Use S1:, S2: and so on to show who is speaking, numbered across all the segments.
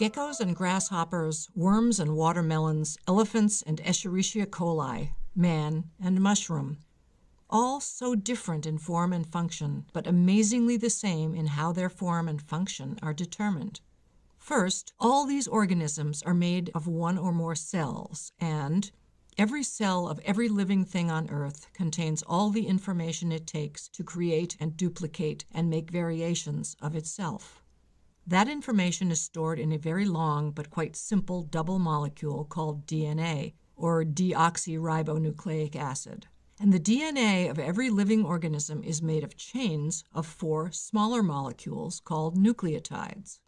S1: Geckos and grasshoppers, worms and watermelons, elephants and Escherichia coli, man and mushroom. All so different in form and function, but amazingly the same in how their form and function are determined. First, all these organisms are made of one or more cells, and every cell of every living thing on Earth contains all the information it takes to create and duplicate and make variations of itself. That information is stored in a very long but quite simple double molecule called DNA, or deoxyribonucleic acid. And the DNA of every living organism is made of chains of 4 smaller molecules called nucleotides.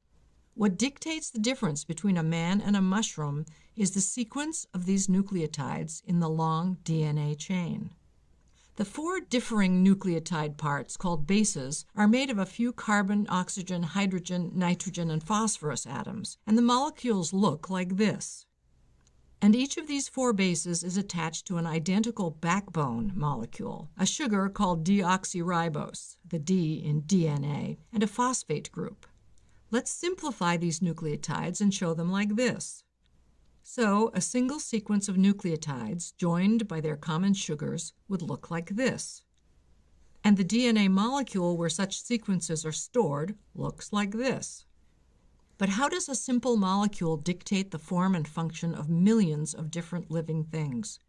S1: What dictates the difference between a man and a mushroom is the sequence of these nucleotides in the long DNA chain. The 4 differing nucleotide parts, called bases, are made of a few carbon, oxygen, hydrogen, nitrogen, and phosphorus atoms, and the molecules look like this. And each of these 4 bases is attached to an identical backbone molecule, a sugar called deoxyribose, the D in DNA, and a phosphate group. Let's simplify these nucleotides and show them like this. So, a single sequence of nucleotides joined by their common sugars would look like this. And the DNA molecule where such sequences are stored looks like this. But how does a simple molecule dictate the form and function of millions of different living things?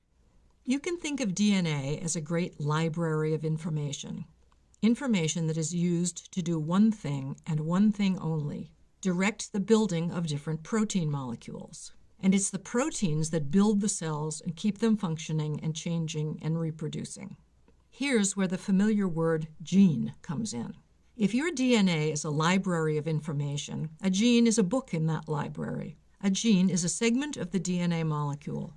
S1: You can think of DNA as a great library of information that is used to do one thing and one thing only, direct the building of different protein molecules. And it's the proteins that build the cells and keep them functioning and changing and reproducing. Here's where the familiar word gene comes in. If your DNA is a library of information, a gene is a book in that library. A gene is a segment of the DNA molecule.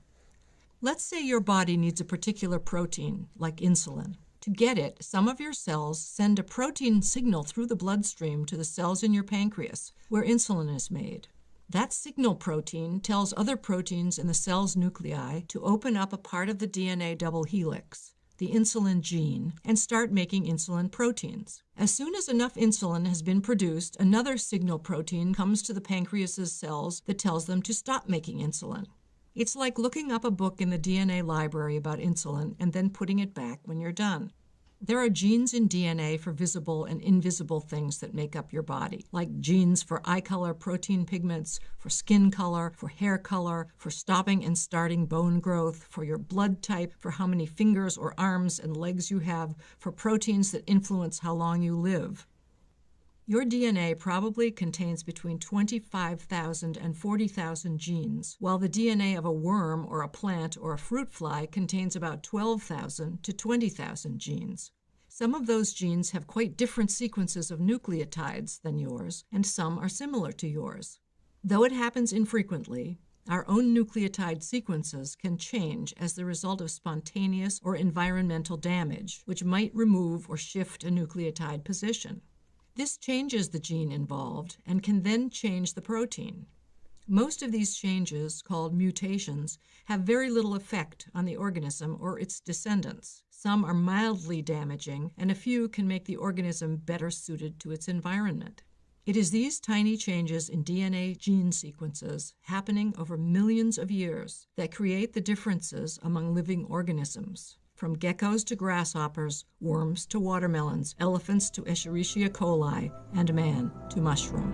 S1: Let's say your body needs a particular protein, like insulin. To get it, some of your cells send a protein signal through the bloodstream to the cells in your pancreas, where insulin is made. That signal protein tells other proteins in the cell's nuclei to open up a part of the DNA double helix, the insulin gene, and start making insulin proteins. As soon as enough insulin has been produced, another signal protein comes to the pancreas's cells that tells them to stop making insulin. It's like looking up a book in the DNA library about insulin and then putting it back when you're done. There are genes in DNA for visible and invisible things that make up your body, like genes for eye color protein pigments, for skin color, for hair color, for stopping and starting bone growth, for your blood type, for how many fingers or arms and legs you have, for proteins that influence how long you live. Your DNA probably contains between 25,000 and 40,000 genes, while the DNA of a worm or a plant or a fruit fly contains about 12,000 to 20,000 genes. Some of those genes have quite different sequences of nucleotides than yours, and some are similar to yours. Though it happens infrequently, our own nucleotide sequences can change as the result of spontaneous or environmental damage, which might remove or shift a nucleotide position. This changes the gene involved and can then change the protein. Most of these changes, called mutations, have very little effect on the organism or its descendants. Some are mildly damaging, and a few can make the organism better suited to its environment. It is these tiny changes in DNA gene sequences happening over millions of years that create the differences among living organisms. From geckos to grasshoppers, worms to watermelons, elephants to Escherichia coli, and man to mushroom.